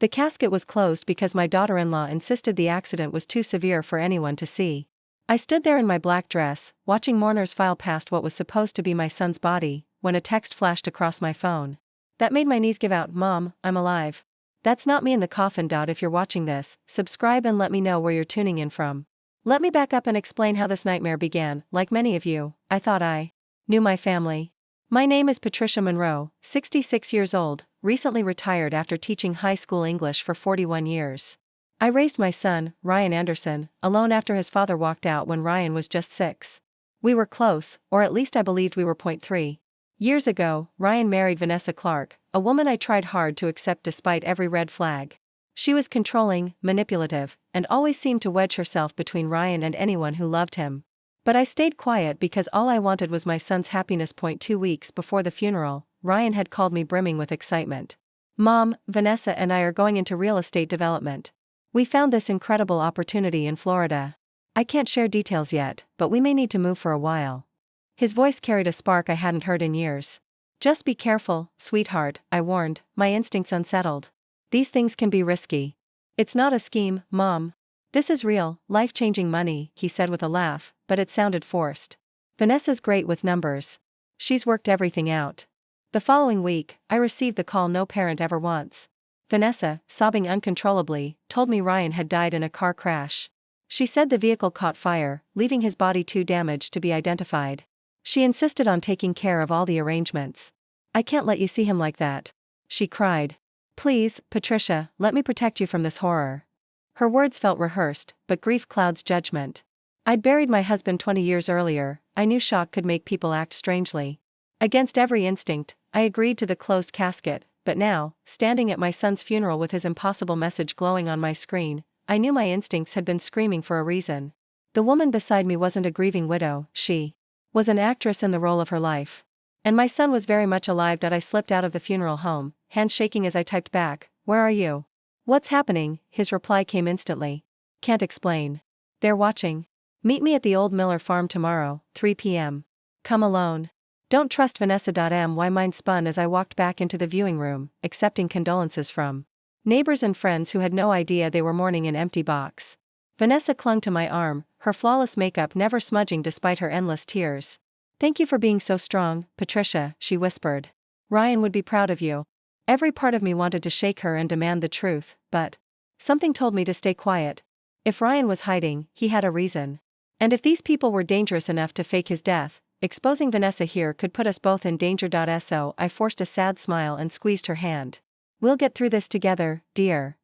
The casket was closed because my daughter-in-law insisted the accident was too severe for anyone to see. I stood there in my black dress, watching mourners file past what was supposed to be my son's body, when a text flashed across my phone. That made my knees give out. Mom, I'm alive. That's not me in the coffin. If you're watching this, subscribe and let me know where you're tuning in from. Let me back up and explain how this nightmare began. Like many of you, I thought I knew my family. My name is Patricia Monroe, 66 years old, recently retired after teaching high school English for 41 years. I raised my son, Ryan Anderson, alone after his father walked out when Ryan was just 6. We were close, or at least I believed we were. 3 years ago, Ryan married Vanessa Clark, a woman I tried hard to accept despite every red flag. She was controlling, manipulative, and always seemed to wedge herself between Ryan and anyone who loved him. But I stayed quiet because all I wanted was my son's happiness. 2 weeks before the funeral, Ryan had called me brimming with excitement. Mom, Vanessa and I are going into real estate development. We found this incredible opportunity in Florida. I can't share details yet, but we may need to move for a while. His voice carried a spark I hadn't heard in years. Just be careful, sweetheart, I warned, my instincts unsettled. These things can be risky. It's not a scheme, Mom. This is real, life-changing money, he said with a laugh, but it sounded forced. Vanessa's great with numbers. She's worked everything out. The following week, I received the call no parent ever wants. Vanessa, sobbing uncontrollably, told me Ryan had died in a car crash. She said the vehicle caught fire, leaving his body too damaged to be identified. She insisted on taking care of all the arrangements. I can't let you see him like that, she cried. Please, Patricia, let me protect you from this horror. Her words felt rehearsed, but grief clouds judgment. I'd buried my husband 20 years earlier. I knew shock could make people act strangely. Against every instinct, I agreed to the closed casket, but now, standing at my son's funeral with his impossible message glowing on my screen, I knew my instincts had been screaming for a reason. The woman beside me wasn't a grieving widow, she was an actress in the role of her life. And my son was very much alive. I slipped out of the funeral home, hands shaking as I typed back, "Where are you?" "What's happening?" His reply came instantly. "Can't explain. They're watching. Meet me at the old Miller farm tomorrow, 3 p.m. Come alone. Don't trust Vanessa. My mind spun as I walked back into the viewing room, accepting condolences from neighbors and friends who had no idea they were mourning an empty box. Vanessa clung to my arm, her flawless makeup never smudging despite her endless tears. "Thank you for being so strong, Patricia," she whispered. "Ryan would be proud of you." Every part of me wanted to shake her and demand the truth, but something told me to stay quiet. If Ryan was hiding, he had a reason. And if these people were dangerous enough to fake his death, exposing Vanessa here could put us both in danger. So I forced a sad smile and squeezed her hand. "We'll get through this together, dear."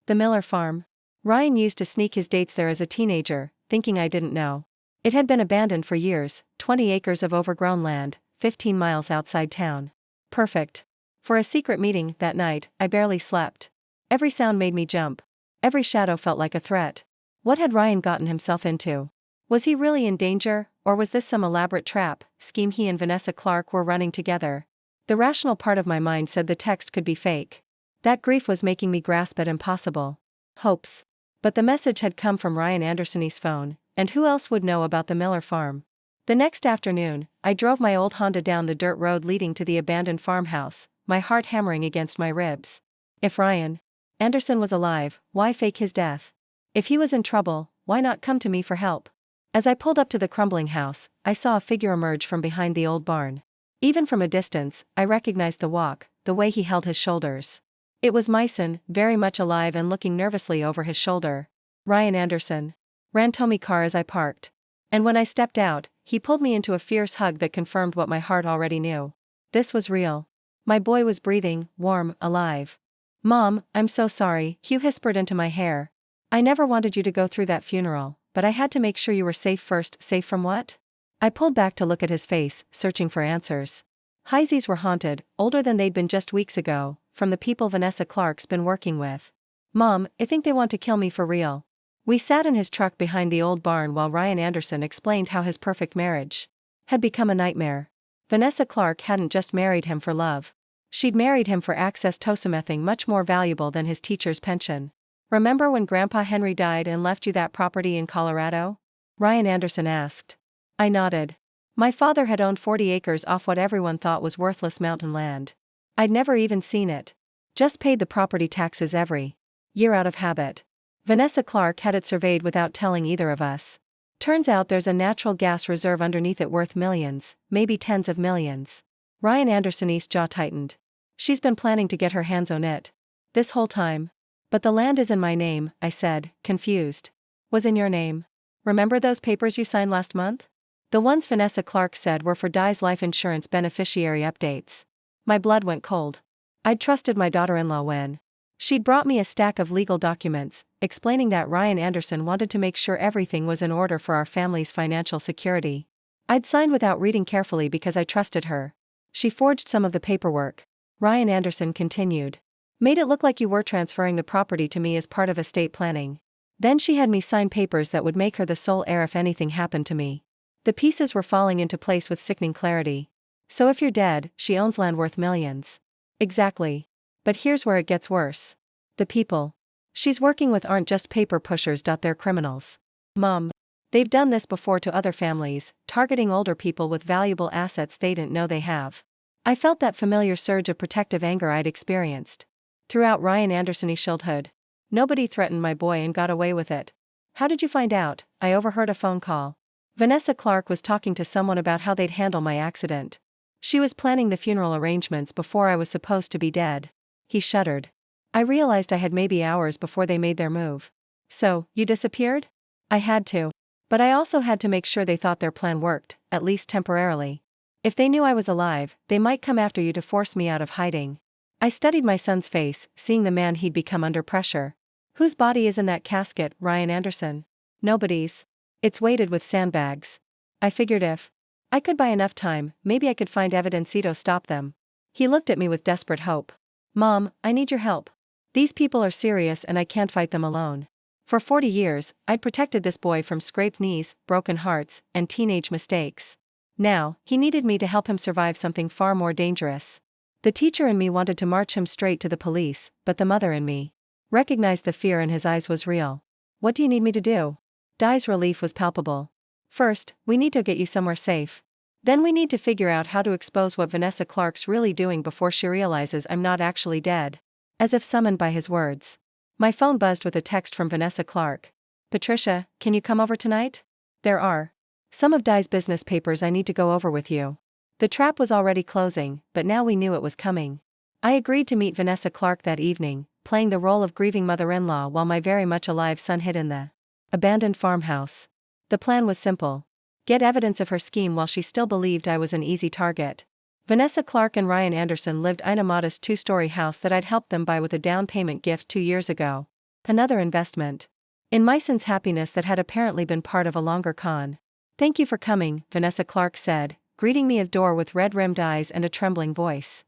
The Miller farm. Ryan used to sneak his dates there as a teenager, thinking I didn't know. It had been abandoned for years, 20 acres of overgrown land, 15 miles outside town. Perfect. For a secret meeting. That night, I barely slept. Every sound made me jump. Every shadow felt like a threat. What had Ryan gotten himself into? Was he really in danger, or was this some elaborate scheme he and Vanessa Clark were running together? The rational part of my mind said the text could be fake. That grief was making me grasp at impossible hopes. But the message had come from Ryan Anderson's phone, and who else would know about the Miller farm? The next afternoon, I drove my old Honda down the dirt road leading to the abandoned farmhouse, my heart hammering against my ribs. If Ryan Anderson was alive, why fake his death? If he was in trouble, why not come to me for help? As I pulled up to the crumbling house, I saw a figure emerge from behind the old barn. Even from a distance, I recognized the walk, the way he held his shoulders. It was my son, very much alive and looking nervously over his shoulder. Ryan Anderson ran to my car as I parked. And when I stepped out, he pulled me into a fierce hug that confirmed what my heart already knew. This was real. My boy was breathing, warm, alive. "Mom, I'm so sorry," Hugh whispered into my hair. "I never wanted you to go through that funeral, but I had to make sure you were safe first." "Safe from what?" I pulled back to look at his face, searching for answers. His were haunted, older than they'd been just weeks ago, from the people Vanessa Clark's been working with. "Mom, I think they want to kill me for real." We sat in his truck behind the old barn while Ryan Anderson explained how his perfect marriage had become a nightmare. Vanessa Clark hadn't just married him for love. She'd married him for access to something much more valuable than his teacher's pension. "Remember when Grandpa Henry died and left you that property in Colorado?" Ryan Anderson asked. I nodded. My father had owned 40 acres off what everyone thought was worthless mountain land. I'd never even seen it. Just paid the property taxes every year out of habit. Vanessa Clark had it surveyed without telling either of us. Turns out there's a natural gas reserve underneath it worth millions, maybe tens of millions. Ryan Anderson's jaw tightened. She's been planning to get her hands on it this whole time. But the land is in my name, I said, confused. Was in your name? Remember those papers you signed last month? The ones Vanessa Clark said were for Di's life insurance beneficiary updates. My blood went cold. I'd trusted my daughter-in-law when she'd brought me a stack of legal documents, explaining that Ryan Anderson wanted to make sure everything was in order for our family's financial security. I'd signed without reading carefully because I trusted her. She forged some of the paperwork. Ryan Anderson continued. Made it look like you were transferring the property to me as part of estate planning. Then she had me sign papers that would make her the sole heir if anything happened to me. The pieces were falling into place with sickening clarity. So if you're dead, she owns land worth millions. Exactly. But here's where it gets worse. The people she's working with aren't just paper pushers. They're criminals. Mom. They've done this before to other families, targeting older people with valuable assets they didn't know they have. I felt that familiar surge of protective anger I'd experienced throughout Ryan Anderson's childhood. Nobody threatened my boy and got away with it. How did you find out? I overheard a phone call. Vanessa Clark was talking to someone about how they'd handle my accident. She was planning the funeral arrangements before I was supposed to be dead. He shuddered. I realized I had maybe hours before they made their move. So, you disappeared? I had to. But I also had to make sure they thought their plan worked, at least temporarily. If they knew I was alive, they might come after you to force me out of hiding. I studied my son's face, seeing the man he'd become under pressure. Whose body is in that casket, Ryan Anderson? Nobody's. It's weighted with sandbags. I figured if I could buy enough time, maybe I could find evidence to stop them. He looked at me with desperate hope. Mom, I need your help. These people are serious and I can't fight them alone. For 40 years, I'd protected this boy from scraped knees, broken hearts, and teenage mistakes. Now, he needed me to help him survive something far more dangerous. The teacher in me wanted to march him straight to the police, but the mother in me recognized the fear in his eyes was real. What do you need me to do? Di's relief was palpable. First, we need to get you somewhere safe. Then we need to figure out how to expose what Vanessa Clark's really doing before she realizes I'm not actually dead. As if summoned by his words. My phone buzzed with a text from Vanessa Clark. Patricia, can you come over tonight? There are some of Di's business papers I need to go over with you. The trap was already closing, but now we knew it was coming. I agreed to meet Vanessa Clark that evening, playing the role of grieving mother-in-law while my very much alive son hid in the abandoned farmhouse. The plan was simple. Get evidence of her scheme while she still believed I was an easy target. Vanessa Clark and Ryan Anderson lived in a modest 2-story house that I'd helped them buy with a down payment gift 2 years ago. Another investment in my son's happiness that had apparently been part of a longer con. Thank you for coming, Vanessa Clark said, greeting me at the door with red-rimmed eyes and a trembling voice.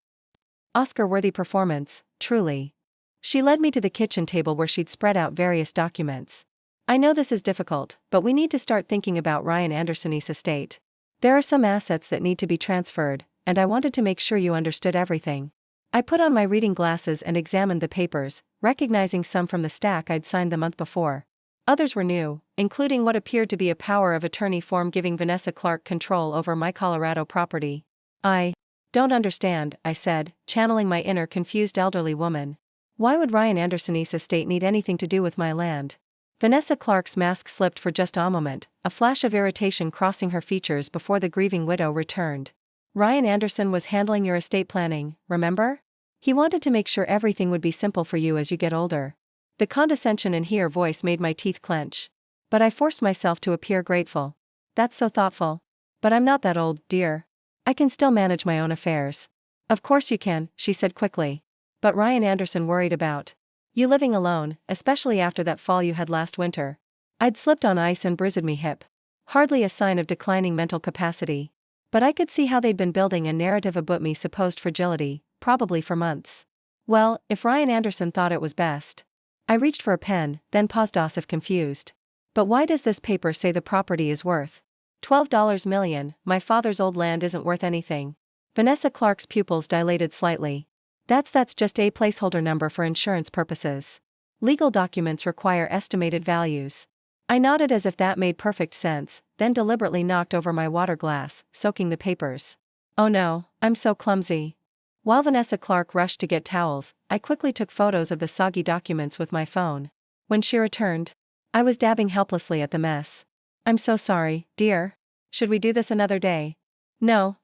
Oscar-worthy performance, truly. She led me to the kitchen table where she'd spread out various documents. I know this is difficult, but we need to start thinking about Ryan Anderson's estate. There are some assets that need to be transferred, and I wanted to make sure you understood everything. I put on my reading glasses and examined the papers, recognizing some from the stack I'd signed the month before. Others were new, including what appeared to be a power of attorney form giving Vanessa Clark control over my Colorado property. I don't understand, I said, channeling my inner confused elderly woman. Why would Ryan Anderson's estate need anything to do with my land? Vanessa Clark's mask slipped for just a moment, a flash of irritation crossing her features before the grieving widow returned. Ryan Anderson was handling your estate planning, remember? He wanted to make sure everything would be simple for you as you get older. The condescension in her voice made my teeth clench. But I forced myself to appear grateful. That's so thoughtful. But I'm not that old, dear. I can still manage my own affairs. Of course you can, she said quickly. But Ryan Anderson worried about you living alone, especially after that fall you had last winter. I'd slipped on ice and bruised me hip. Hardly a sign of declining mental capacity. But I could see how they'd been building a narrative about me supposed fragility, probably for months. Well, if Ryan Anderson thought it was best. I reached for a pen, then paused as if confused. But why does this paper say the property is worth $12 million? My father's old land isn't worth anything. Vanessa Clark's pupils dilated slightly. That's just a placeholder number for insurance purposes. Legal documents require estimated values. I nodded as if that made perfect sense, then deliberately knocked over my water glass, soaking the papers. Oh no, I'm so clumsy. While Vanessa Clark rushed to get towels, I quickly took photos of the soggy documents with my phone. When she returned, I was dabbing helplessly at the mess. "I'm so sorry, dear. Should we do this another day?" No,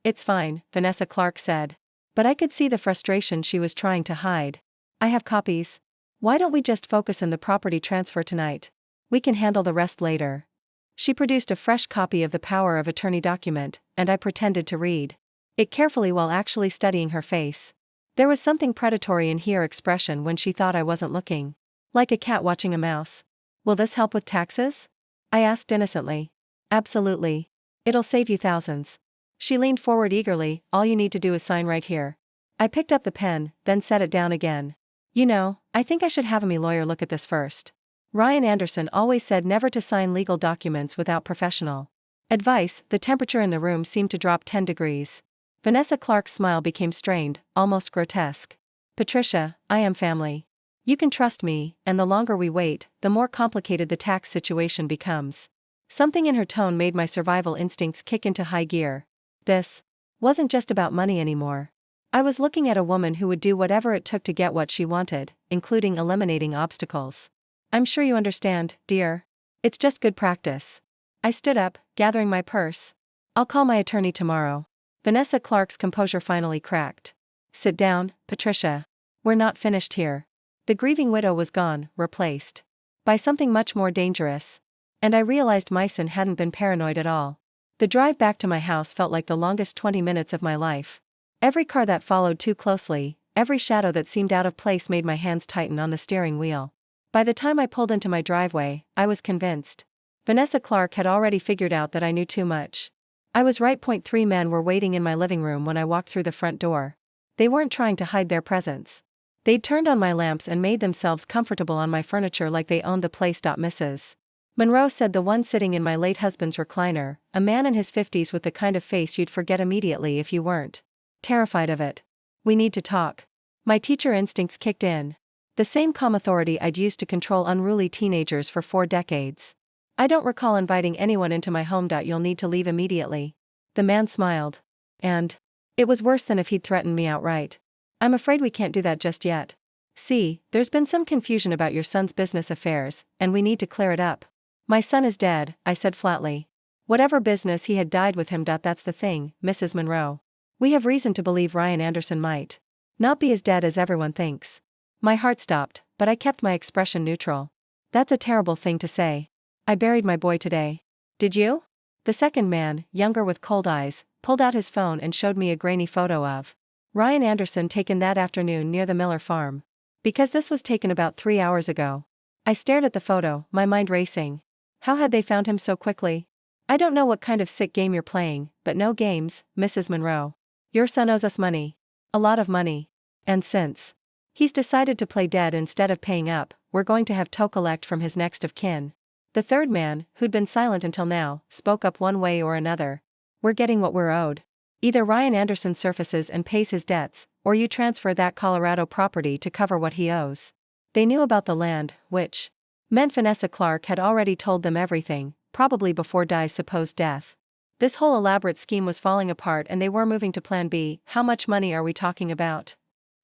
it's fine," Vanessa Clark said. But I could see the frustration she was trying to hide. "I have copies. Why don't we just focus on the property transfer tonight? We can handle the rest later." She produced a fresh copy of the power of attorney document, and I pretended to read it carefully while actually studying her face. There was something predatory in her expression when she thought I wasn't looking. Like a cat watching a mouse. "Will this help with taxes?" I asked innocently. "Absolutely. It'll save you thousands." She leaned forward eagerly. "All you need to do is sign right here." I picked up the pen, then set it down again. "You know, I think I should have me lawyer look at this first. Ryan Anderson always said never to sign legal documents without professional advice." The temperature in the room seemed to drop 10 degrees. Vanessa Clark's smile became strained, almost grotesque. "Patricia, I am family. You can trust me, and the longer we wait, the more complicated the tax situation becomes." Something in her tone made my survival instincts kick into high gear. This wasn't just about money anymore. I was looking at a woman who would do whatever it took to get what she wanted, including eliminating obstacles. "I'm sure you understand, dear. It's just good practice." I stood up, gathering my purse. "I'll call my attorney tomorrow." Vanessa Clark's composure finally cracked. "Sit down, Patricia. We're not finished here." The grieving widow was gone, replaced by something much more dangerous. And I realized Myson hadn't been paranoid at all. The drive back to my house felt like the longest 20 minutes of my life. Every car that followed too closely, every shadow that seemed out of place made my hands tighten on the steering wheel. By the time I pulled into my driveway, I was convinced. Vanessa Clark had already figured out that I knew too much. I was right. 3 men were waiting in my living room when I walked through the front door. They weren't trying to hide their presence. They'd turned on my lamps and made themselves comfortable on my furniture like they owned the place. Mrs. Monroe said, the one sitting in my late husband's recliner, a man in his 50s with the kind of face you'd forget immediately if you weren't terrified of it. "We need to talk." My teacher instincts kicked in. The same calm authority I'd used to control unruly teenagers for 4 decades. "I don't recall inviting anyone into my home. You'll need to leave immediately." The man smiled. "And it was worse than if he'd threatened me outright." "I'm afraid we can't do that just yet. See, there's been some confusion about your son's business affairs, and we need to clear it up." "My son is dead," I said flatly. "Whatever business he had died with him. That's the thing, Mrs. Monroe. We have reason to believe Ryan Anderson might not be as dead as everyone thinks." My heart stopped, but I kept my expression neutral. "That's a terrible thing to say. I buried my boy today." "Did you?" The second man, younger with cold eyes, pulled out his phone and showed me a grainy photo of Ryan Anderson taken that afternoon near the Miller farm. "Because this was taken about 3 hours ago." I stared at the photo, my mind racing. How had they found him so quickly? "I don't know what kind of sick game you're playing, but no games, Mrs. Monroe. Your son owes us money. A lot of money. And since he's decided to play dead instead of paying up, we're going to have to collect from his next of kin." The third man, who'd been silent until now, spoke up one way or another. "We're getting what we're owed. Either Ryan Anderson surfaces and pays his debts, or you transfer that Colorado property to cover what he owes." They knew about the land, which meant Vanessa Clark had already told them everything, probably before Di's supposed death. This whole elaborate scheme was falling apart and they were moving to Plan B. "How much money are we talking about?"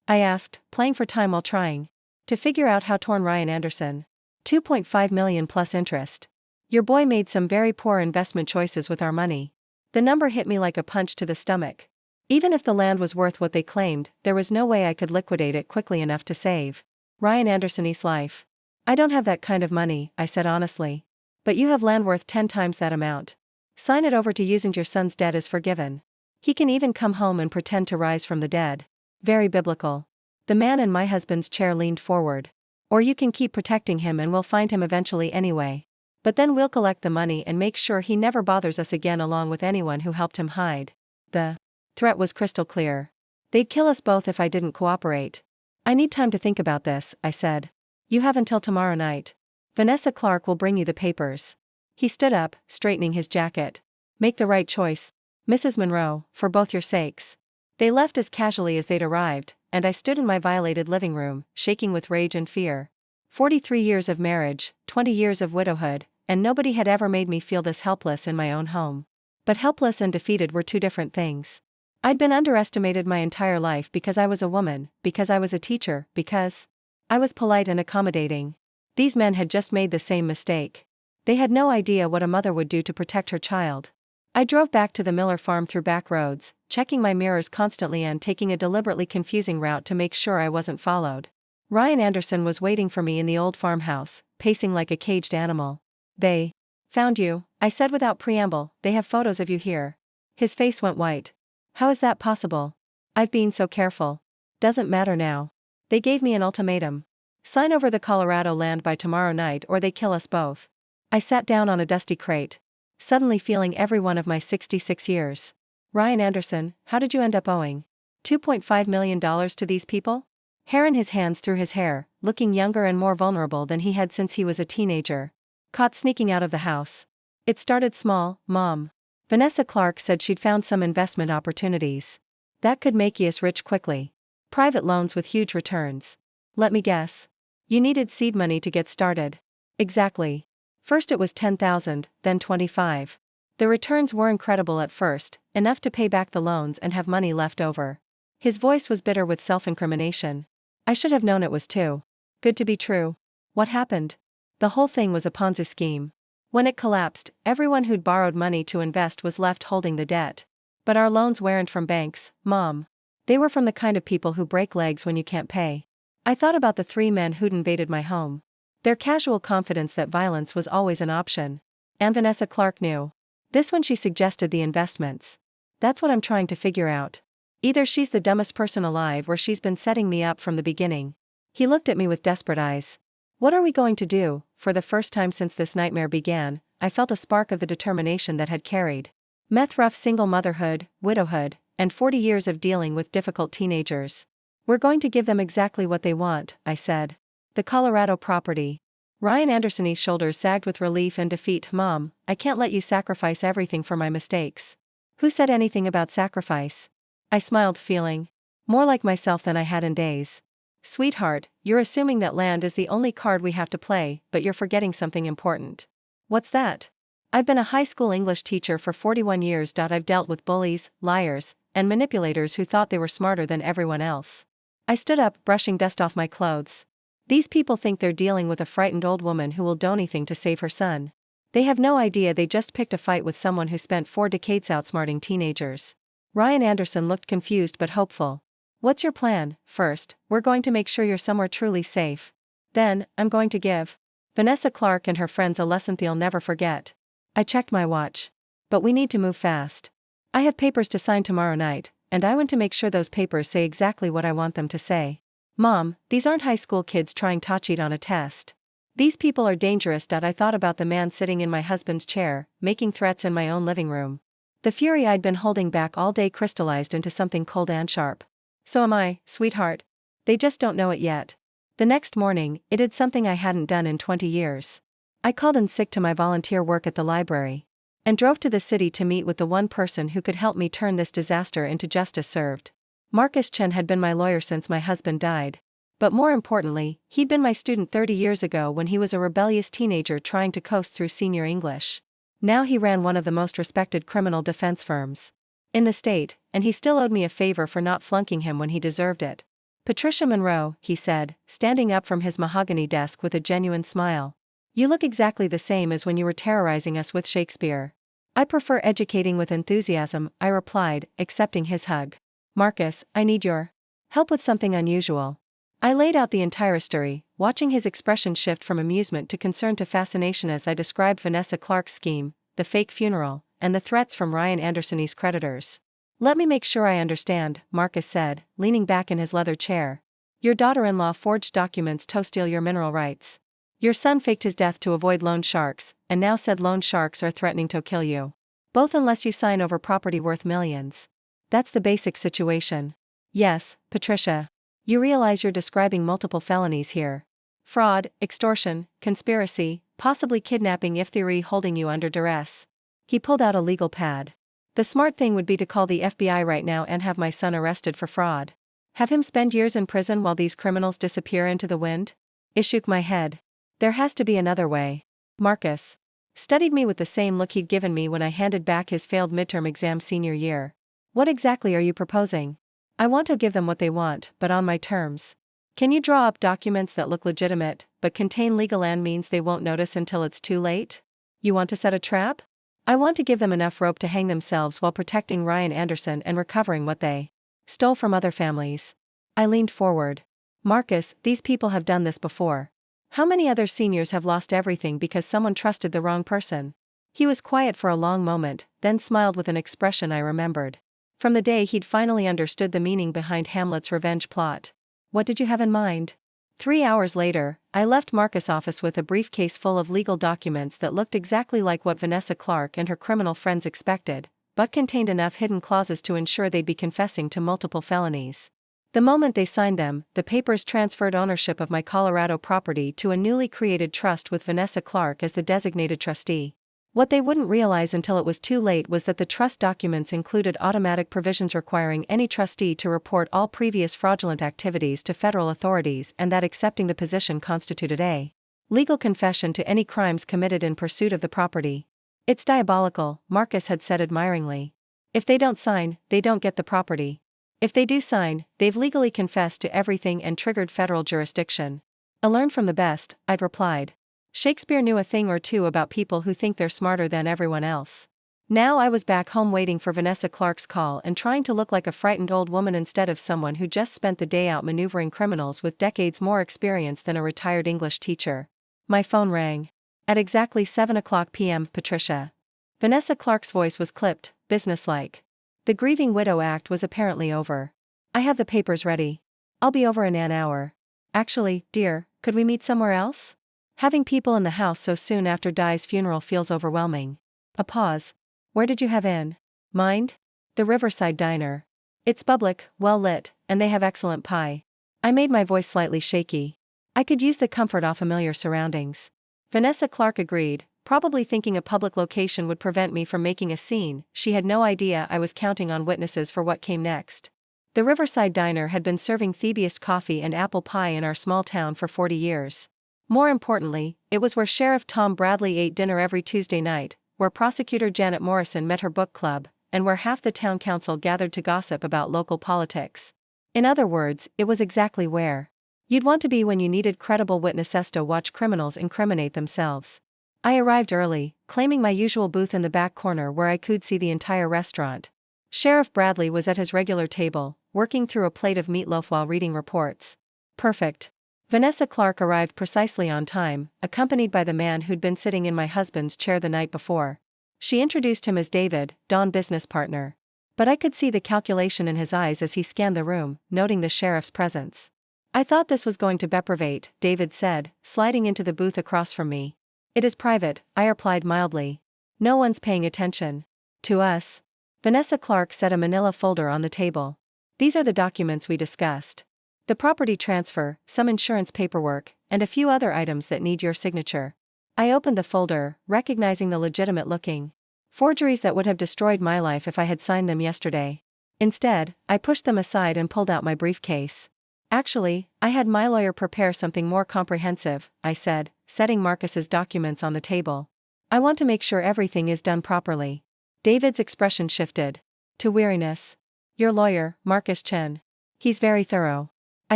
I asked, playing for time while trying to figure out how torn Ryan Anderson. 2.5 million plus interest. Your boy made some very poor investment choices with our money. The number hit me like a punch to the stomach. Even if the land was worth what they claimed, there was no way I could liquidate it quickly enough to save Ryan Anderson's life. "I don't have that kind of money," I said honestly. "But you have land worth 10 times that amount. Sign it over to using your son's debt is forgiven. He can even come home and pretend to rise from the dead." Very biblical. The man in my husband's chair leaned forward. "Or you can keep protecting him and we'll find him eventually anyway. But then we'll collect the money and make sure he never bothers us again along with anyone who helped him hide." The threat was crystal clear. "They'd kill us both if I didn't cooperate." "I need time to think about this," I said. "You have until tomorrow night. Vanessa Clark will bring you the papers." He stood up, straightening his jacket. "Make the right choice, Mrs. Monroe, for both your sakes." They left as casually as they'd arrived, and I stood in my violated living room, shaking with rage and fear. 43 years of marriage, 20 years of widowhood, and nobody had ever made me feel this helpless in my own home. But helpless and defeated were two different things. I'd been underestimated my entire life because I was a woman, because I was a teacher, because I was polite and accommodating. These men had just made the same mistake. They had no idea what a mother would do to protect her child. I drove back to the Miller farm through back roads, checking my mirrors constantly and taking a deliberately confusing route to make sure I wasn't followed. Ryan Anderson was waiting for me in the old farmhouse, pacing like a caged animal. They found you, I said without preamble. They have photos of you here. His face went white. How is that possible? I've been so careful. Doesn't matter now. They gave me an ultimatum. Sign over the Colorado land by tomorrow night or they kill us both. I sat down on a dusty crate, suddenly feeling every one of my 66 years. Ryan Anderson, how did you end up owing $2.5 million to these people? Hair in his hands through his hair, looking younger and more vulnerable than he had since he was a teenager. Caught sneaking out of the house. It started small, Mom. Vanessa Clark said she'd found some investment opportunities that could make us rich quickly. Private loans with huge returns. Let me guess. You needed seed money to get started. Exactly. First it was $10,000, then $25,000. The returns were incredible at first, enough to pay back the loans and have money left over. His voice was bitter with self-incrimination. I should have known it was too good to be true. What happened? The whole thing was a Ponzi scheme. When it collapsed, everyone who'd borrowed money to invest was left holding the debt. But our loans weren't from banks, Mom. They were from the kind of people who break legs when you can't pay. I thought about the 3 men who'd invaded my home. Their casual confidence that violence was always an option. And Vanessa Clark knew. This when she suggested the investments. That's what I'm trying to figure out. Either she's the dumbest person alive or she's been setting me up from the beginning. He looked at me with desperate eyes. What are we going to do? For the first time since this nightmare began, I felt a spark of the determination that had carried Meth rough single motherhood, widowhood, and 40 years of dealing with difficult teenagers. We're going to give them exactly what they want, I said. The Colorado property. Ryan Anderson's shoulders sagged with relief and defeat. Mom, I can't let you sacrifice everything for my mistakes. Who said anything about sacrifice? I smiled, feeling more like myself than I had in days. Sweetheart, you're assuming that land is the only card we have to play, but you're forgetting something important. What's that? I've been a high school English teacher for 41 years. I've dealt with bullies, liars, and manipulators who thought they were smarter than everyone else. I stood up, brushing dust off my clothes. These people think they're dealing with a frightened old woman who will do anything to save her son. They have no idea they just picked a fight with someone who spent 4 decades outsmarting teenagers. Ryan Anderson looked confused but hopeful. What's your plan? First, we're going to make sure you're somewhere truly safe. Then, I'm going to give Vanessa Clark and her friends a lesson they'll never forget. I checked my watch. But we need to move fast. I have papers to sign tomorrow night, and I want to make sure those papers say exactly what I want them to say. Mom, these aren't high school kids trying to cheat on a test. These people are dangerous. I thought about the man sitting in my husband's chair, making threats in my own living room. The fury I'd been holding back all day crystallized into something cold and sharp. So am I, sweetheart. They just don't know it yet. The next morning, it did something I hadn't done in 20 years. I called in sick to my volunteer work at the library, and drove to the city to meet with the one person who could help me turn this disaster into justice served. Marcus Chen had been my lawyer since my husband died. But more importantly, he'd been my student 30 years ago when he was a rebellious teenager trying to coast through senior English. Now he ran one of the most respected criminal defense firms in the state, and he still owed me a favor for not flunking him when he deserved it. Patricia Monroe, he said, standing up from his mahogany desk with a genuine smile. You look exactly the same as when you were terrorizing us with Shakespeare. I prefer educating with enthusiasm, I replied, accepting his hug. Marcus, I need your help with something unusual. I laid out the entire story, watching his expression shift from amusement to concern to fascination as I described Vanessa Clark's scheme, the fake funeral, and the threats from Ryan Anderson's creditors. Let me make sure I understand, Marcus said, leaning back in his leather chair. Your daughter-in-law forged documents to steal your mineral rights. Your son faked his death to avoid loan sharks, and now said loan sharks are threatening to kill you. Both unless you sign over property worth millions. That's the basic situation. Yes, Patricia. You realize you're describing multiple felonies here. Fraud, extortion, conspiracy, possibly kidnapping if they're holding you under duress. He pulled out a legal pad. The smart thing would be to call the FBI right now and have my son arrested for fraud. Have him spend years in prison while these criminals disappear into the wind? I shook my head. There has to be another way. Marcus studied me with the same look he'd given me when I handed back his failed midterm exam senior year. What exactly are you proposing? I want to give them what they want, but on my terms. Can you draw up documents that look legitimate, but contain legal and means they won't notice until it's too late? You want to set a trap? I want to give them enough rope to hang themselves while protecting Ryan Anderson and recovering what they stole from other families. I leaned forward. Marcus, these people have done this before. How many other seniors have lost everything because someone trusted the wrong person? He was quiet for a long moment, then smiled with an expression I remembered. From the day he'd finally understood the meaning behind Hamlet's revenge plot. What did you have in mind? 3 hours later, I left Marcus' office with a briefcase full of legal documents that looked exactly like what Vanessa Clark and her criminal friends expected, but contained enough hidden clauses to ensure they'd be confessing to multiple felonies. The moment they signed them, the papers transferred ownership of my Colorado property to a newly created trust with Vanessa Clark as the designated trustee. What they wouldn't realize until it was too late was that the trust documents included automatic provisions requiring any trustee to report all previous fraudulent activities to federal authorities and that accepting the position constituted a legal confession to any crimes committed in pursuit of the property. It's diabolical, Marcus had said admiringly. If they don't sign, they don't get the property. If they do sign, they've legally confessed to everything and triggered federal jurisdiction. I learned from the best, I'd replied. Shakespeare knew a thing or two about people who think they're smarter than everyone else. Now I was back home waiting for Vanessa Clark's call and trying to look like a frightened old woman instead of someone who just spent the day out maneuvering criminals with decades more experience than a retired English teacher. My phone rang. At exactly 7:00 p.m., Patricia. Vanessa Clark's voice was clipped, businesslike. The grieving widow act was apparently over. I have the papers ready. I'll be over in an hour. Actually, dear, could we meet somewhere else? Having people in the house so soon after Di's funeral feels overwhelming. A pause. Where did you have in mind? The Riverside Diner. It's public, well lit, and they have excellent pie. I made my voice slightly shaky. I could use the comfort of familiar surroundings. Vanessa Clark agreed, probably thinking a public location would prevent me from making a scene. She had no idea I was counting on witnesses for what came next. The Riverside Diner had been serving the best coffee and apple pie in our small town for 40 years. More importantly, it was where Sheriff Tom Bradley ate dinner every Tuesday night, where prosecutor Janet Morrison met her book club, and where half the town council gathered to gossip about local politics. In other words, it was exactly where you'd want to be when you needed credible witnesses to watch criminals incriminate themselves. I arrived early, claiming my usual booth in the back corner where I could see the entire restaurant. Sheriff Bradley was at his regular table, working through a plate of meatloaf while reading reports. Perfect. Vanessa Clark arrived precisely on time, accompanied by the man who'd been sitting in my husband's chair the night before. She introduced him as David, Dawn business partner. But I could see the calculation in his eyes as he scanned the room, noting the sheriff's presence. I thought this was going to deprivate, David said, sliding into the booth across from me. It is private, I replied mildly. No one's paying attention to us. Vanessa Clark set a manila folder on the table. These are the documents we discussed. The property transfer, some insurance paperwork, and a few other items that need your signature. I opened the folder, recognizing the legitimate-looking forgeries that would have destroyed my life if I had signed them yesterday. Instead, I pushed them aside and pulled out my briefcase. Actually, I had my lawyer prepare something more comprehensive, I said, setting Marcus's documents on the table. I want to make sure everything is done properly. David's expression shifted to weariness. Your lawyer, Marcus Chen. He's very thorough. I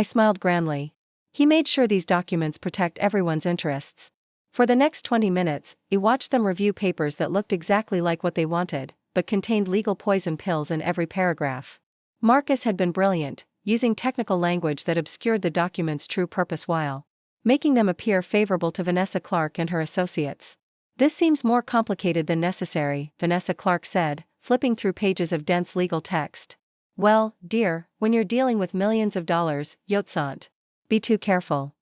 smiled grandly. He made sure these documents protect everyone's interests. For the next 20 minutes, I watched them review papers that looked exactly like what they wanted, but contained legal poison pills in every paragraph. Marcus had been brilliant, using technical language that obscured the document's true purpose while making them appear favorable to Vanessa Clark and her associates. This seems more complicated than necessary, Vanessa Clark said, flipping through pages of dense legal text. Well, dear, when you're dealing with millions of dollars, Yotsant. Be too careful.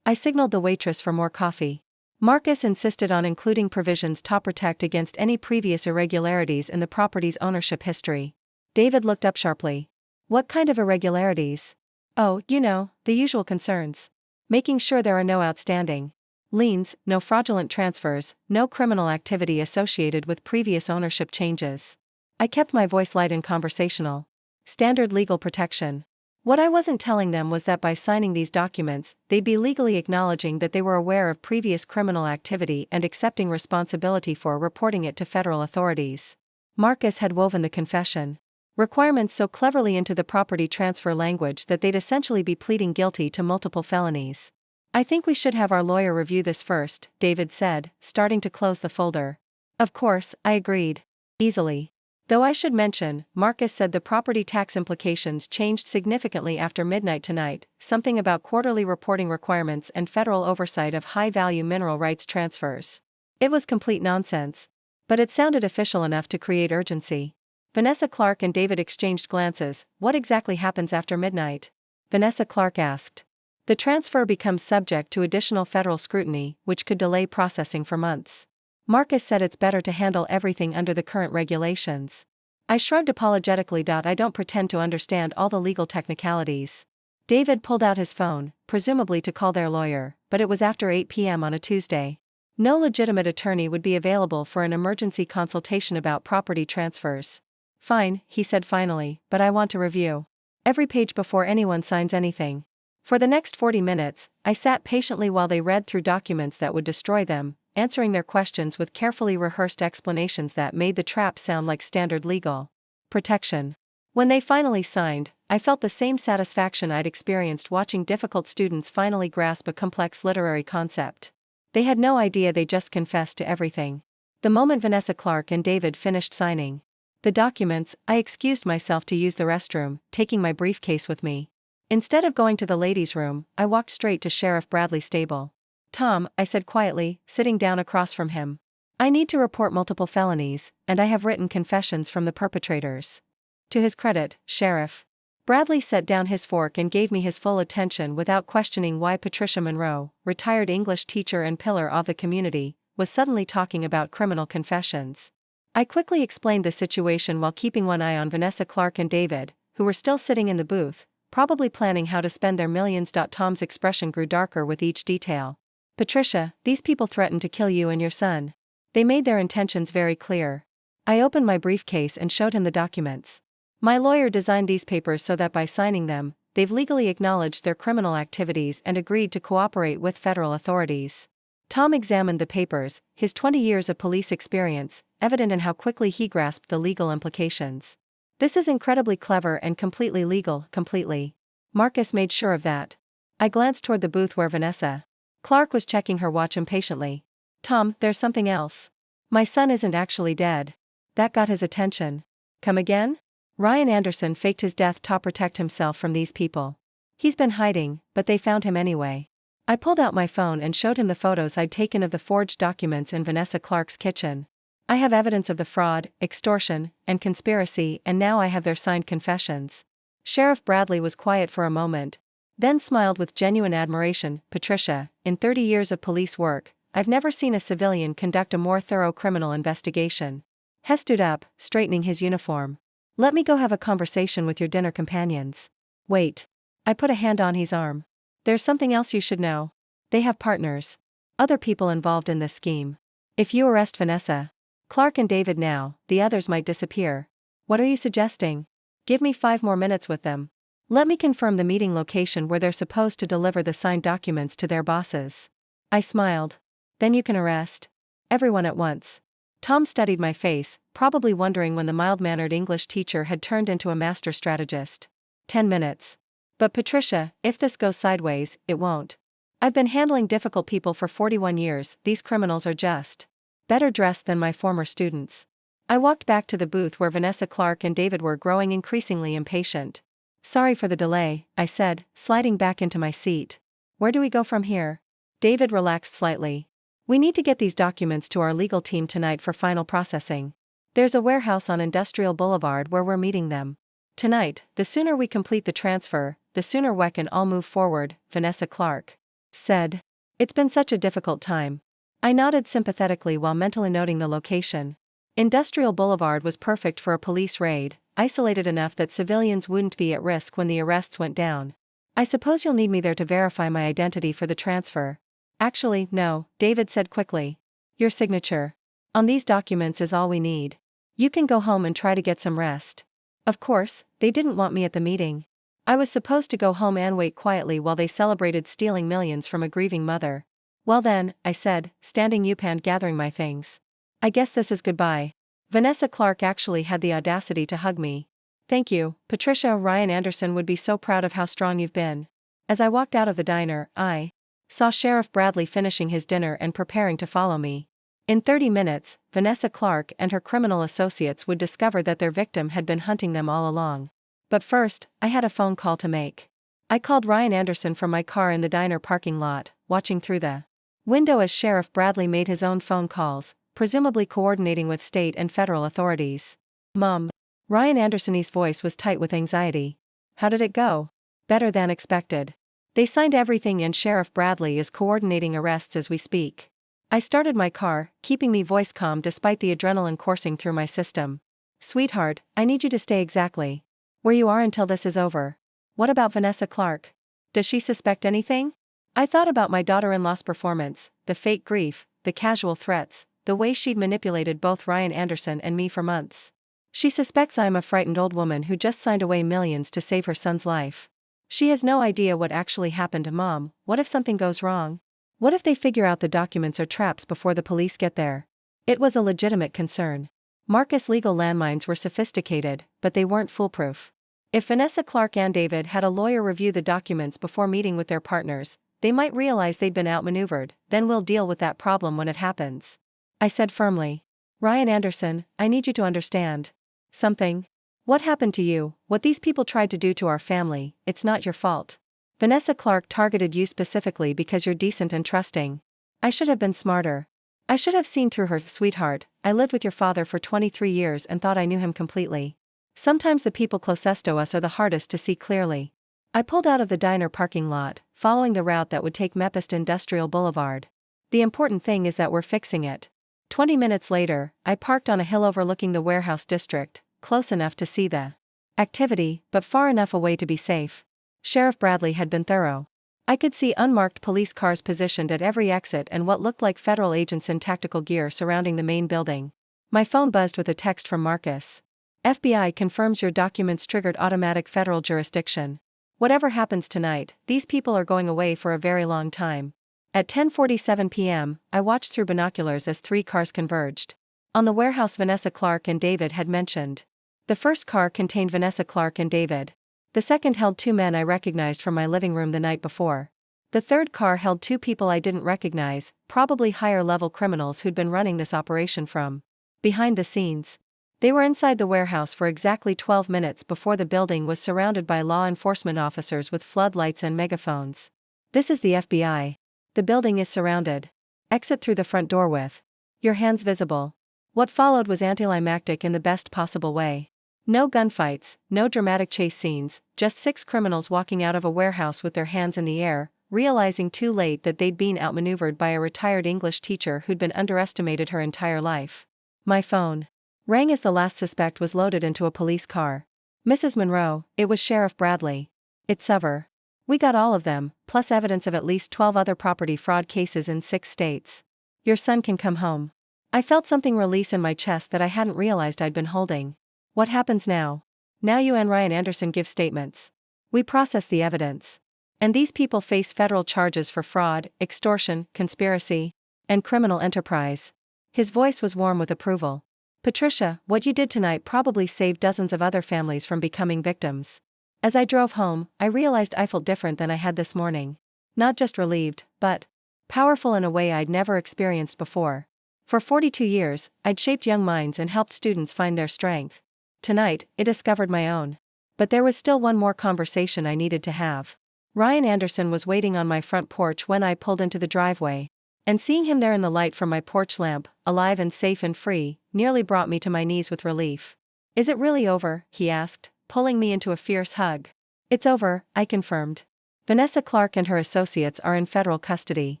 I signaled the waitress for more coffee. Marcus insisted on including provisions to protect against any previous irregularities in the property's ownership history. David looked up sharply. What kind of irregularities? Oh, you know, the usual concerns. Making sure there are no outstanding liens, no fraudulent transfers, no criminal activity associated with previous ownership changes. I kept my voice light and conversational. Standard legal protection. What I wasn't telling them was that by signing these documents, they'd be legally acknowledging that they were aware of previous criminal activity and accepting responsibility for reporting it to federal authorities. Marcus had woven the confession Requirements so cleverly into the property transfer language that they'd essentially be pleading guilty to multiple felonies. I think we should have our lawyer review this first, David said, starting to close the folder. Of course, I agreed. Easily. Though I should mention, Marcus said the property tax implications changed significantly after midnight tonight, something about quarterly reporting requirements and federal oversight of high-value mineral rights transfers. It was complete nonsense. But it sounded official enough to create urgency. Vanessa Clark and David exchanged glances. What exactly happens after midnight? Vanessa Clark asked. The transfer becomes subject to additional federal scrutiny, which could delay processing for months. Marcus said it's better to handle everything under the current regulations. I shrugged apologetically. I don't pretend to understand all the legal technicalities. David pulled out his phone, presumably to call their lawyer, but it was after 8 p.m. on a Tuesday. No legitimate attorney would be available for an emergency consultation about property transfers. Fine, he said finally, but I want to review every page before anyone signs anything. For the next 40 minutes, I sat patiently while they read through documents that would destroy them, answering their questions with carefully rehearsed explanations that made the trap sound like standard legal protection. When they finally signed, I felt the same satisfaction I'd experienced watching difficult students finally grasp a complex literary concept. They had no idea they just confessed to everything. The moment Vanessa Clark and David finished signing the documents, I excused myself to use the restroom, taking my briefcase with me. Instead of going to the ladies' room, I walked straight to Sheriff Bradley's stable. Tom, I said quietly, sitting down across from him. I need to report multiple felonies, and I have written confessions from the perpetrators. To his credit, Sheriff. Bradley set down his fork and gave me his full attention without questioning why Patricia Monroe, retired English teacher and pillar of the community, was suddenly talking about criminal confessions. I quickly explained the situation while keeping one eye on Vanessa Clark and David, who were still sitting in the booth, probably planning how to spend their millions. Tom's expression grew darker with each detail. Patricia, these people threatened to kill you and your son. They made their intentions very clear. I opened my briefcase and showed him the documents. My lawyer designed these papers so that by signing them, they've legally acknowledged their criminal activities and agreed to cooperate with federal authorities. Tom examined the papers, his 20 years of police experience, evident in how quickly he grasped the legal implications. This is incredibly clever and completely legal, completely. Marcus made sure of that. I glanced toward the booth where Vanessa Clark was checking her watch impatiently. Tom, there's something else. My son isn't actually dead. That got his attention. Come again? Ryan Anderson faked his death to protect himself from these people. He's been hiding, but they found him anyway. I pulled out my phone and showed him the photos I'd taken of the forged documents in Vanessa Clark's kitchen. I have evidence of the fraud, extortion, and conspiracy, and now I have their signed confessions. Sheriff Bradley was quiet for a moment, then smiled with genuine admiration. Patricia, in 30 years of police work, I've never seen a civilian conduct a more thorough criminal investigation. Hess stood up, straightening his uniform. Let me go have a conversation with your dinner companions. Wait. I put a hand on his arm. There's something else you should know. They have partners. Other people involved in this scheme. If you arrest Vanessa Clark and David now, the others might disappear. What are you suggesting? Give me 5 more minutes with them. Let me confirm the meeting location where they're supposed to deliver the signed documents to their bosses. I smiled. Then you can arrest everyone at once. Tom studied my face, probably wondering when the mild-mannered English teacher had turned into a master strategist. 10 minutes. But Patricia, if this goes sideways, it won't. I've been handling difficult people for 41 years, these criminals are just better dressed than my former students. I walked back to the booth where Vanessa Clark and David were growing increasingly impatient. Sorry for the delay, I said, sliding back into my seat. Where do we go from here? David relaxed slightly. We need to get these documents to our legal team tonight for final processing. There's a warehouse on Industrial Boulevard where we're meeting them. Tonight, the sooner we complete the transfer, the sooner we can all move forward, Vanessa Clark said. It's been such a difficult time. I nodded sympathetically while mentally noting the location. Industrial Boulevard was perfect for a police raid, isolated enough that civilians wouldn't be at risk when the arrests went down. I suppose you'll need me there to verify my identity for the transfer. Actually, no, David said quickly. Your signature on these documents is all we need. You can go home and try to get some rest. Of course, they didn't want me at the meeting. I was supposed to go home and wait quietly while they celebrated stealing millions from a grieving mother. Well then, I said, standing up and gathering my things. I guess this is goodbye. Vanessa Clark actually had the audacity to hug me. Thank you, Patricia. Ryan Anderson would be so proud of how strong you've been. As I walked out of the diner, I saw Sheriff Bradley finishing his dinner and preparing to follow me. In 30 minutes, Vanessa Clark and her criminal associates would discover that their victim had been hunting them all along. But first, I had a phone call to make. I called Ryan Anderson from my car in the diner parking lot, watching through the window as Sheriff Bradley made his own phone calls, presumably coordinating with state and federal authorities. Mom. Ryan Anderson's voice was tight with anxiety. How did it go? Better than expected. They signed everything and Sheriff Bradley is coordinating arrests as we speak. I started my car, keeping me voice calm despite the adrenaline coursing through my system. Sweetheart, I need you to stay exactly where you are until this is over. What about Vanessa Clark? Does she suspect anything? I thought about my daughter-in-law's performance, the fake grief, the casual threats, the way she'd manipulated both Ryan Anderson and me for months. She suspects I'm a frightened old woman who just signed away millions to save her son's life. She has no idea what actually happened to Mom. What if something goes wrong? What if they figure out the documents are traps before the police get there? It was a legitimate concern. Marcus legal landmines were sophisticated, but they weren't foolproof. If Vanessa Clark and David had a lawyer review the documents before meeting with their partners, they might realize they'd been outmaneuvered. Then we'll deal with that problem when it happens. I said firmly. Ryan Anderson, I need you to understand something. What happened to you, what these people tried to do to our family, it's not your fault. Vanessa Clark targeted you specifically because you're decent and trusting. I should have been smarter. I should have seen through her. Sweetheart, I lived with your father for 23 years and thought I knew him completely. Sometimes the people closest to us are the hardest to see clearly. I pulled out of the diner parking lot, following the route that would take Mepist Industrial Boulevard. The important thing is that we're fixing it. 20 minutes later, I parked on a hill overlooking the warehouse district, close enough to see the activity, but far enough away to be safe. Sheriff Bradley had been thorough. I could see unmarked police cars positioned at every exit and what looked like federal agents in tactical gear surrounding the main building. My phone buzzed with a text from Marcus. FBI confirms your documents triggered automatic federal jurisdiction. Whatever happens tonight, these people are going away for a very long time. At 10:47 p.m., I watched through binoculars as 3 cars converged on the warehouse Vanessa Clark and David had mentioned. The first car contained Vanessa Clark and David. The second held 2 men I recognized from my living room the night before. The third car held 2 people I didn't recognize, probably higher-level criminals who'd been running this operation from behind the scenes. They were inside the warehouse for exactly 12 minutes before the building was surrounded by law enforcement officers with floodlights and megaphones. This is the FBI. The building is surrounded. Exit through the front door with your hands visible. What followed was anticlimactic in the best possible way. No gunfights, no dramatic chase scenes, just 6 criminals walking out of a warehouse with their hands in the air, realizing too late that they'd been outmaneuvered by a retired English teacher who'd been underestimated her entire life. My phone rang as the last suspect was loaded into a police car. Mrs. Monroe, it was Sheriff Bradley. It's Sever. We got all of them, plus evidence of at least 12 other property fraud cases in 6 states. Your son can come home. I felt something release in my chest that I hadn't realized I'd been holding. What happens now? Now you and Ryan Anderson give statements. We process the evidence. And these people face federal charges for fraud, extortion, conspiracy, and criminal enterprise. His voice was warm with approval. Patricia, what you did tonight probably saved dozens of other families from becoming victims. As I drove home, I realized I felt different than I had this morning. Not just relieved, but powerful in a way I'd never experienced before. For 42 years, I'd shaped young minds and helped students find their strength. Tonight, I discovered my own. But there was still one more conversation I needed to have. Ryan Anderson was waiting on my front porch when I pulled into the driveway. And seeing him there in the light from my porch lamp, alive and safe and free, nearly brought me to my knees with relief. Is it really over? He asked, pulling me into a fierce hug. It's over, I confirmed. Vanessa Clark and her associates are in federal custody.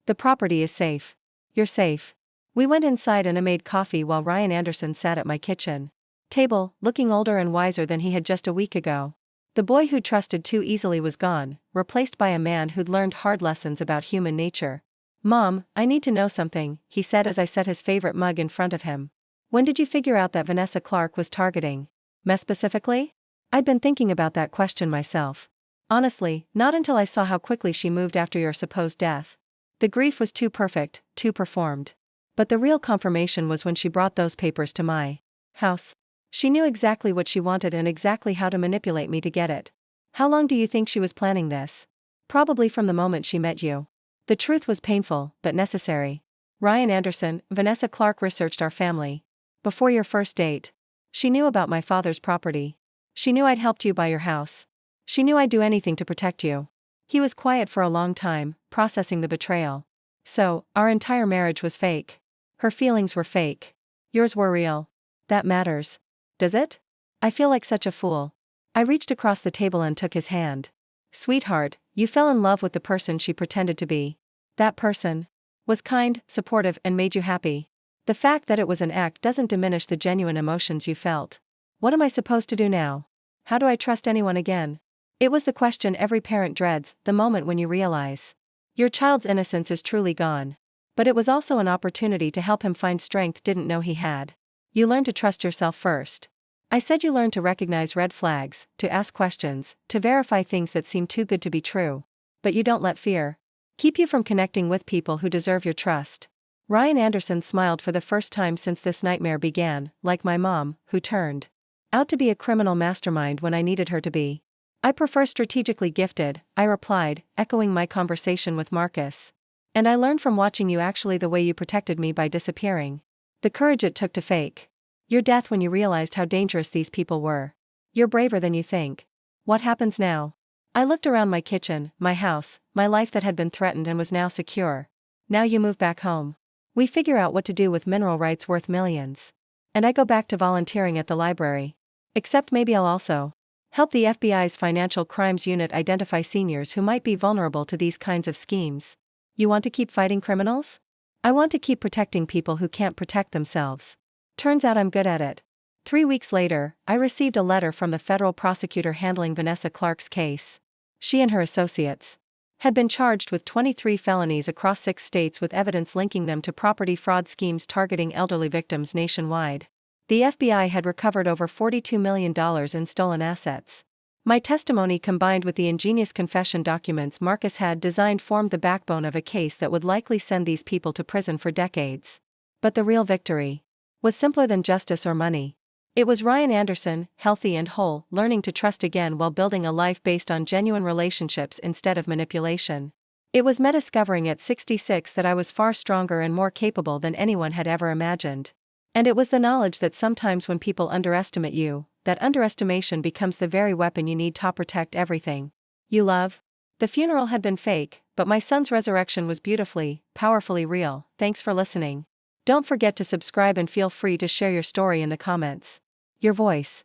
The property is safe. You're safe. We went inside and I made coffee while Ryan Anderson sat at my kitchen table, looking older and wiser than he had just a week ago. The boy who'd trusted too easily was gone, replaced by a man who'd learned hard lessons about human nature. Mom, I need to know something, he said as I set his favorite mug in front of him. When did you figure out that Vanessa Clark was targeting me specifically? I'd been thinking about that question myself. Honestly, not until I saw how quickly she moved after your supposed death. The grief was too perfect, too performed. But the real confirmation was when she brought those papers to my house. She knew exactly what she wanted and exactly how to manipulate me to get it. How long do you think she was planning this? Probably from the moment she met you. The truth was painful, but necessary. Ryan Anderson, Vanessa Clark researched our family. Before your first date. She knew about my father's property. She knew I'd helped you buy your house. She knew I'd do anything to protect you. He was quiet for a long time, processing the betrayal. So, our entire marriage was fake. Her feelings were fake. Yours were real. That matters. Does it? I feel like such a fool. I reached across the table and took his hand. Sweetheart, you fell in love with the person she pretended to be. That person was kind, supportive, and made you happy. The fact that it was an act doesn't diminish the genuine emotions you felt. What am I supposed to do now? How do I trust anyone again? It was the question every parent dreads, the moment when you realize your child's innocence is truly gone. But it was also an opportunity to help him find strength didn't know he had. You learn to trust yourself first. I said you learn to recognize red flags, to ask questions, to verify things that seem too good to be true. But you don't let fear keep you from connecting with people who deserve your trust. Ryan Anderson smiled for the first time since this nightmare began, like my mom, who turned out to be a criminal mastermind when I needed her to be. I prefer strategically gifted, I replied, echoing my conversation with Marcus. And I learned from watching you actually the way you protected me by disappearing. The courage it took to fake your death when you realized how dangerous these people were. You're braver than you think. What happens now? I looked around my kitchen, my house, my life that had been threatened and was now secure. Now you move back home. We figure out what to do with mineral rights worth millions. And I go back to volunteering at the library. Except maybe I'll also help the FBI's Financial Crimes Unit identify seniors who might be vulnerable to these kinds of schemes. You want to keep fighting criminals? I want to keep protecting people who can't protect themselves. Turns out I'm good at it. 3 weeks later, I received a letter from the federal prosecutor handling Vanessa Clark's case. She and her associates had been charged with 23 felonies across 6 states with evidence linking them to property fraud schemes targeting elderly victims nationwide. The FBI had recovered over $42 million in stolen assets. My testimony combined with the ingenious confession documents Marcus had designed formed the backbone of a case that would likely send these people to prison for decades. But the real victory was simpler than justice or money. It was Ryan Anderson, healthy and whole, learning to trust again while building a life based on genuine relationships instead of manipulation. It was me discovering at 66 that I was far stronger and more capable than anyone had ever imagined. And it was the knowledge that sometimes when people underestimate you, that underestimation becomes the very weapon you need to protect everything you love. The funeral had been fake, but my son's resurrection was beautifully, powerfully real. Thanks for listening. Don't forget to subscribe and feel free to share your story in the comments. Your voice